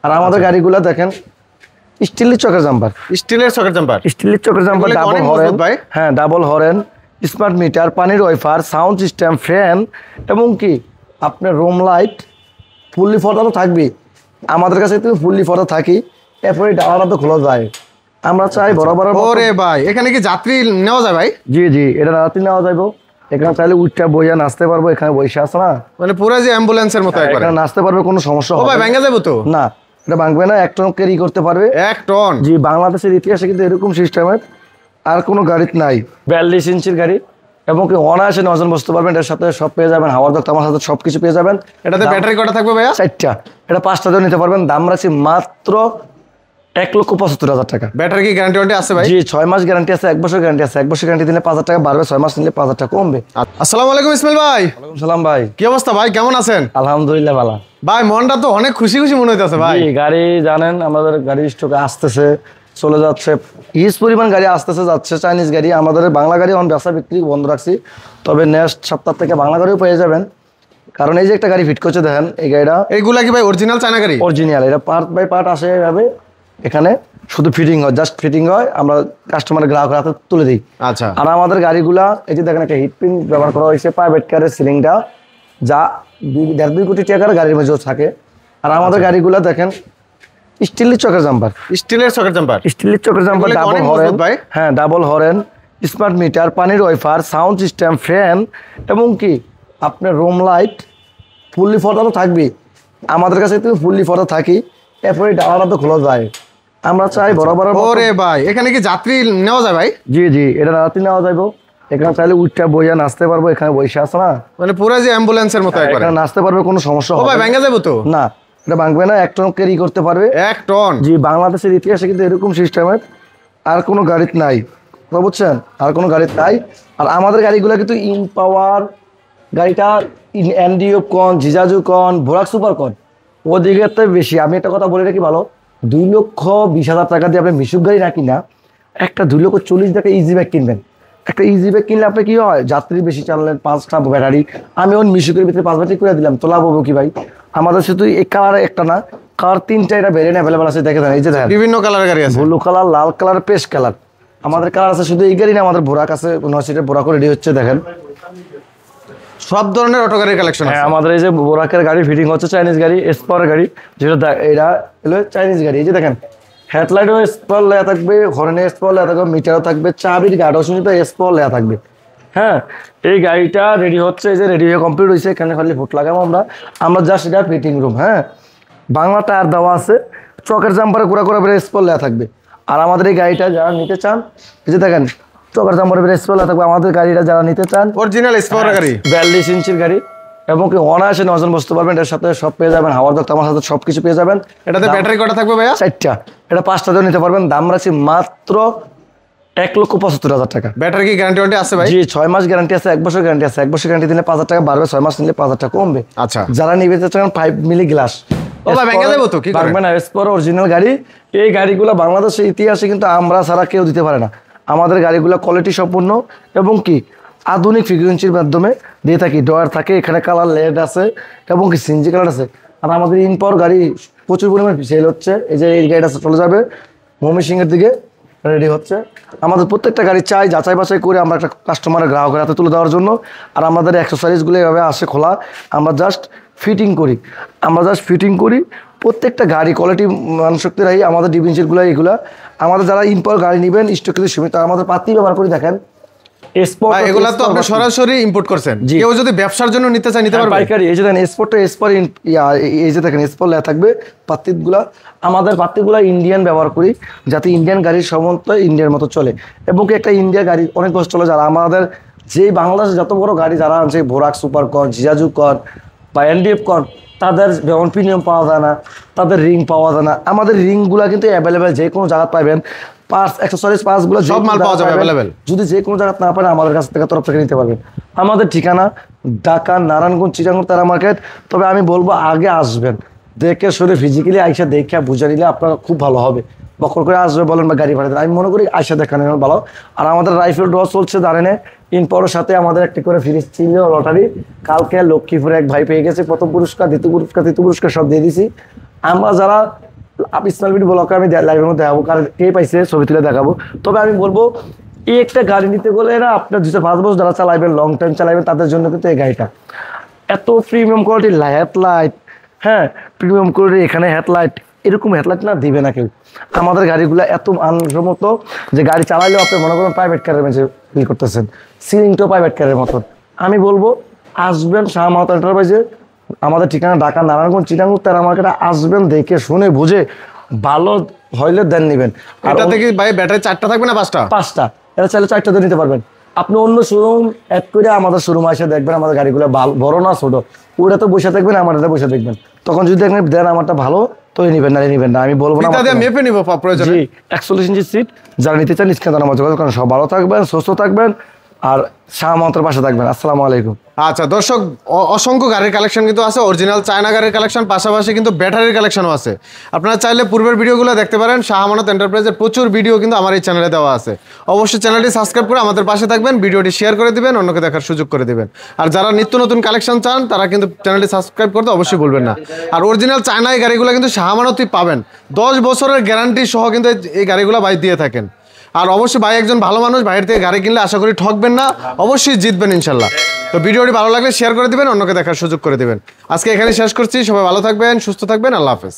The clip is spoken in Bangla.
আর আমাদের গাড়িগুলো দেখেন স্টিলের চকের জাম্পার, ডাবল হরেন, হ্যাঁ ডাবল হরেন, স্মার্ট মিটার, পানির ওয়াইফার, সাউন্ড সিস্টেম, ফ্যান এবং কি আপনার রুম লাইট ফুললি ফর্দা তো থাকবে। আমাদের কাছে তুমি ফুললি ফর্দা থাকি, এরপরে ডালাটা তো খোলা যায়। আমরা চাই বরাবর। ওরে ভাই, এখানে কি যাত্রী নেওয়া যায় ভাই? জি জি, এটা যাত্রী নেওয়া যাবে। এখানে চাইলে উঠটা বইয়া নাচতে পারবো, এখানে বসে আছে না, মানে পুরো যে অ্যাম্বুলেন্সের মতো এখানে নাচতে পারবে, কোনো সমস্যা হবে না। ভাই ভেঙে যাবে তো না, এটা ভাঙবে না, 1 টন ক্যারি করতে পারবে। 1 টন? জি, বাংলাদেশের ইতিহাসে কিন্তু এরকম সিস্টেমের আর কোনো গাড়িতে নাই। 42 ইঞ্চির গাড়ি এবং কি অনায়াসে 9 জন বসতে পারবেন। এর সাথে সব পেয়ে যাবেন, হাওয়ার দক্ত আমার সাথে সবকিছু পেয়ে যাবেন। এটাতে ব্যাটারি কটা থাকবে ভাইয়া? 4টা। এটা 5টা দিয়ে নিতে পারবেন। দাম রাখছি মাত্র 1,75,000 টাকা। ব্যাটারি কি গ্যারান্টি ওয়ারেন্টি আছে ভাই? জি, 6 মাস গ্যারান্টি আছে, 1 বছর গ্যারান্টি আছে। 1 বছর গ্যারান্টি দিলে 5,000 টাকা বাড়বে, 6 মাস নিলে 5,000 টাকা কমবে। আসসালামু আলাইকুম ইসমাইল ভাই। ওয়ালাইকুম সালাম ভাই, কি অবস্থা ভাই, কেমন আছেন? আলহামদুলিল্লাহ ভালো ভাই। মনটা তো অনেক খুশি খুশি মনে হইতেছে ভাই। গাড়ি জানেন আমাদের গাড়ি স্টকে আসতেছে, চলে যাচ্ছে, হিউজ পরিমাণ গাড়ি আসতেছে যাচ্ছে। চাইনিজ গাড়ি, আমাদের বাংলা গাড়ি এখন ব্যবসা বিক্রি বন্ধ রাখছি, তবে নেক্সট সপ্তাহ থেকে বাংলা গাড়িও পেয়ে যাবেন। কারণ এই যে একটা গাড়ি ফিট করছে দেখেন, এই গাড়িটা, এইগুলা কি ভাই অরিজিনাল চায়না গাড়ি? অরিজিনাল। এটা পার্ট বাই পার্ট আসে এভাবে, এখানে শুধু ফিটিং হয়, জাস্ট ফিটিং হয়, আমরা কাস্টমারের গ্রাহকের হাতে তুলে দিই। আচ্ছা। আর আমাদের গাড়িগুলা এই যে দেখেন একটা হিট পিন ব্যবহার করা হয়েছে প্রাইভেট কারের সিলিংটা, যা 1.5-2 কোটি টাকার গাড়ির মধ্যেও থাকে। আর আমাদের গাড়িগুলা দেখেন স্টিলের চকের জাম্পার, ডাবল হরেন, হ্যাঁ ডাবল হরেন, স্মার্ট মিটার, পানির ওয়াইফার, সাউন্ড সিস্টেম, ফ্যান এবং কি আপনার রুম লাইট ফুললি ফর্দা তো থাকবে। আমাদের কাছে তুমি ফুললি ফর্দা থাকি, এরপরে ডালাটা তো খোলা যায়। আমরা চাই বরাবর। ওরে ভাই, এখানে কি যাত্রী নেওয়া যায় ভাই? জি জি, এটা যাত্রী নেওয়া যাবে। এখানে চাইলে উঠটা বইয়া নাচতে পারবো, এখানে বসে আছে না, মানে পুরো যে অ্যাম্বুলেন্সের মতো এখানে নাচতে পারবে, কোনো সমস্যা হবে না। ভাই ভেঙে যাবে তো? না, এটা ভাঙবে না, 1 টন ক্যারি করতে পারবে। 1 টন? জি, বাংলাদেশের ইতিহাসে কিন্তু এরকম সিস্টেমের আর কোনো গাড়িতে নাই, বুঝছেন, আর কোনো গাড়িতে নাই। আর আমাদের গাড়িগুলো কিন্তু ইন পাওয়ার গাড়িটা, এনডিও কন, জিজাজু কন, ভোরাক সুপার কন, ওদিকে তো বেশি। আমি একটা কথা বলে রাখি ভালো, 2,20,000 টাকা দিয়ে আপনি মিশুক গাড়ি না কিনা একটা 2,40,000 টাকা ইজি ব্যাগ কিনবেন। একটা ইজি ব্যাগ কিনলে আপনি কি হয়, যাত্রী বেশি চালালেন, 5টা ব্যাটারি, আমি ওর মিশুকের ভিতরে 5 ব্যাটারি করে দিলাম, তো লাভ হবো কি ভাই? আমাদের শুধু এই কালার একটা না, কালার 3টা এটা ভেরিয়েন্ট অ্যাভেলেবল আছে। দেখে দেন, এই যে দেখেন বিভিন্ন কালারের গাড়ি আছে, ব্লু কালার, লাল কালার, পেস্ট কালার। আমাদের কালার আছে শুধু এই গাড়ি না, আমাদের বোরাক আছে, 9 সিটের বোরাকও রেডি হচ্ছে। দেখেন সব ধরনের অটো গাড়ির কালেকশন আছে। আমাদের এই যে বোরাকের গাড়ি ফিটিং হচ্ছে, চাইনিজ গাড়ি, এসপাওয়ার গাড়ি, যেটা এটা হলো চাইনিজ গাড়ি। এই যে দেখেন হেডলাইটও এসপাওয়ার লেয়া থাকবে, হর্নে এসপাওয়ার লেয়া থাকবে, মিটারও থাকবে, চাবির গার্ডও শুনতে এসপাওয়ার লেয়া থাকবে। হ্যাঁ, এই গাড়িটা রেডি হচ্ছে, এই যে রেডি হয়ে কমপ্লিট হয়েছে। এখানে খালি ফুট লাগাবো আমরা জাস্ট এটা ফিটিং রুম। হ্যাঁ, বাংলা টায়ার দেওয়া আছে, চকের জাম্পারে ঘোরা বেড়ে এসপাওয়ার লেয়া থাকবে। আর আমাদের এই গাড়িটা যারা নিতে চান, এই যে দেখেন চকের জাম্পারে বেড়ে এসপাওয়ার লেয়া থাকবে। আমাদের গাড়িটা যারা নিতে চান, অরিজিনাল এসপাওয়ার গাড়ি, 42 ইঞ্চির গাড়ি এবং কি অনায়াসে 9 জন বসতে পারবেন। এর সাথে সব পেয়ে যাবেন, হাওয়ার দক্ত আমার সাথে সবকিছু পেয়ে যাবেন। এটাতে ব্যাটারি কটা থাকবে ভাইয়া? 4টা। এটা 5টা দিয়ে নিতে পারবেন। দাম রাখছি মাত্র 1,75,000 টাকা। ব্যাটারি কি গ্যারান্টি ওয়ারেন্টি আছে ভাই? জি, 6 মাস গ্যারান্টি আছে, 1 বছর গ্যারান্টি আছে। 1 বছর গ্যারান্টি দিলে 5,000 টাকা বাড়বে, 6 মাস নিলে 5,000 টাকা কমবে। আচ্ছা। যারা নিবে চান 5 মিলি গ্লাস, ও ভাই ভেঙে যাবে তো? কি ভাঙবে না, এসপাওয়ার অরিজিনাল গাড়ি। এই গাড়িগুলো বাংলাদেশের ইতিহাসে কিন্তু আমরা ছাড়া কেউ দিতে পারে না। আমাদের গাড়িগুলো কোয়ালিটি সম্পূর্ণ এবং কি আধুনিক ফ্রিকোয়েন্সির মাধ্যমে দিয়ে থাকি। ডয়ার থাকে, এখানে কালার লেড আছে এবং কি সিনজি কালার আছে। আর আমাদের ইন পাওয়ার গাড়ি প্রচুর পরিমাণে সেল হচ্ছে। এই যে এই গাড়িটা চলে যাবে ময়মনসিংহের দিকে, রেডি হচ্ছে। আমাদের প্রত্যেকটা গাড়ি চাই যাচাই বাছাই করে আমরা একটা কাস্টমারের গ্রাহকের হাতে তুলে দেওয়ার জন্য। আর আমাদের অ্যাক্সেসরিজগুলো এভাবে আসে খোলা, আমরা জাস্ট ফিটিং করি। প্রত্যেকটা গাড়ি কোয়ালিটি মানশক্তি রাখি। আমাদের ডিভিনশিটগুলো এইগুলা আমাদের যারা ইন পাওয়ার গাড়ি নেবেন স্টক কিন্তু সীমিত। আমাদের পাতি ব্যবহার করি, দেখেন এগুলা তো আপনি সরাসরি ইম্পোর্ট করছেন। কেউ যদি ব্যবসার জন্য নিতে চায় নিতে পারবে পাইকারি। এই যে দেখেন এই যে দেখেন এসপোর্ট লেখা থাকবে পাত্তিগুলা। আমাদের পাত্তিগুলা ইন্ডিয়ান ব্যবহার করি, যাতে ইন্ডিয়ান গাড়ির সমস্ত ইন্ডিয়ার মতো চলে এবং একটা ইন্ডিয়া গাড়ি অনেক বছর চলে। যারা আমাদের যে বাংলাদেশে যত বড় গাড়ি যারা আনছে, ভোরাক সুপার কর, জিজাজু কর বা এনডিএফ কর, তাদের যেমন প্রিমিয়াম পাওয়া যায় না, তাদের রিং পাওয়া যায় না। আমাদের রিংগুলা কিন্তু অ্যাভেলেবেল, যে কোনো জায়গায় পাবেন। পার্টস, অ্যাকসেসরিজ, পার্টসগুলো সব মাল পাওয়া যাবে अवेलेबल। যদি যে কোনো জায়গা না পারেন আমাদের কাছ থেকে তরফ থেকে নিতে পারবেন। আমাদের ঠিকানা ঢাকা নারায়ণগঞ্জ চিটাগং তারা মার্কেট। তবে আমি বলবো আগে আসবেন, দেখে শুনে ফিজিক্যালি আইসা দেখে বুঝে নিলে আপনার খুব ভালো হবে। বকর করে আসবে বলেন বা গাড়ি ভাড়া, আমি মনে করি আইসা দেখানো ভালো। আর আমাদের রাইফেল ড্র চলছে জানেন, ইনপরের সাথে আমাদের একটি করে ফ্রিজ ছিল লটারি। কালকে লক্ষ্মীপুরে এক ভাই পেয়ে গেছে প্রথম পুরস্কার, দ্বিতীয় পুরস্কার, তৃতীয় পুরস্কার সব দিয়ে দিছি। আমরা যারা ইসমাইল ভিডিও ব্লগে আমি লাইভের মধ্যে দেখাবো, কারণ কে পাইছে ছবি তুলে দেখাবো। তবে আমি বলবো এই একটা গাড়ি নিতে গেলে না আপনার 2-5 বছর যারা চালাবেন, লং টাইম চালাবেন, তাদের জন্য কিন্তু এই গাড়িটা এত প্রিমিয়াম কোয়ালিটির হেডলাইট, হ্যাঁ প্রিমিয়াম কোয়ালিটির এখানে হেডলাইট, এরকম হেডলাইট না দিবে না কেউ। আমাদের গাড়িগুলো এত মানসম্মত যে গাড়ি চালাইলেও আপনি মনে করেন প্রাইভেট কারের মধ্যে ফিল করতেছেন, সিলিংটাও প্রাইভেট কারের মতন। আমি বলবো আসবেন শাহ মাহমুদ এন্টারপ্রাইজে, আমাদের ঠিকানা ঢাকা নারায়ণগঞ্জ চিটাগাং তেরা মার্কেটে আসবেন, দেখে শুনে বুঝে ভালো হইলে দেন নেবেন। আর এটা থেকে ভাই ব্যাটারি 4টা থাকবে না 5টা? 5টা, এটা চাইলে 4টা দিয়ে নিতে পারবেন। আপনি অন্য শোরুম অ্যাড করে আমাদের শোরুমে এসে দেখবেন আমাদের গাড়িগুলো বড় না ছোট, ওটা তো বসে দেখবেন, আমারটা বসে দেখবেন, তখন যদি দেখবেন দেন আমারটা ভালো তো নিবেন, না নিবেন না আমি বলবো না। মেপে নিব প্রয়োজন। জি 41 ইঞ্চি সিট, যারা নিতে চান স্ক্রিনে আমার যোগাযোগ করেন। সব ভালো থাকবেন, সুস্থ থাকবেন, আর শাহ মাহমুদের পাশে থাকবেন। আসসালামু আলাইকুম। আচ্ছা দর্শক, অসংখ্য গাড়ির কালেকশন কিন্তু আছে, অরিজিনাল চায়না গাড়ির কালেকশন, পাশাপাশি কিন্তু ব্যাটারির কালেকশনও আছে। আপনারা চাইলে পূর্বের ভিডিওগুলো দেখতে পারেন। শাহ আমানত এন্টারপ্রাইজের প্রচুর ভিডিও কিন্তু আমার এই চ্যানেলে দেওয়া আছে। অবশ্যই চ্যানেলটি সাবস্ক্রাইব করে আমাদের পাশে থাকবেন, ভিডিওটি শেয়ার করে দিবেন, অন্যকে দেখার সুযোগ করে দিবেন। আর যারা নিত্য নতুন কালেকশন চান তারা কিন্তু চ্যানেলটি সাবস্ক্রাইব করতে অবশ্যই ভুলবেন না। আর অরিজিনাল চায়না এই গাড়িগুলো কিন্তু শাহ আমানতই পাবেন, 10 বছরের গ্যারান্টি সহ কিন্তু এই গাড়িগুলো ভাই দিয়ে থাকেন। আর অবশ্যই ভাই একজন ভালো মানুষ, ভাইয়ের থেকে গাড়ি কিনলে আশা করি ঠকবেন না, অবশ্যই জিতবেন ইনশাল্লাহ। তো ভিডিওটি ভালো লাগলে শেয়ার করে দিবেন, অন্যকে দেখার সুযোগ করে দিবেন। আজকে এখানে শেষ করছি, সবাই ভালো থাকবেন, সুস্থ থাকবেন, আল্লাহ হাফেজ।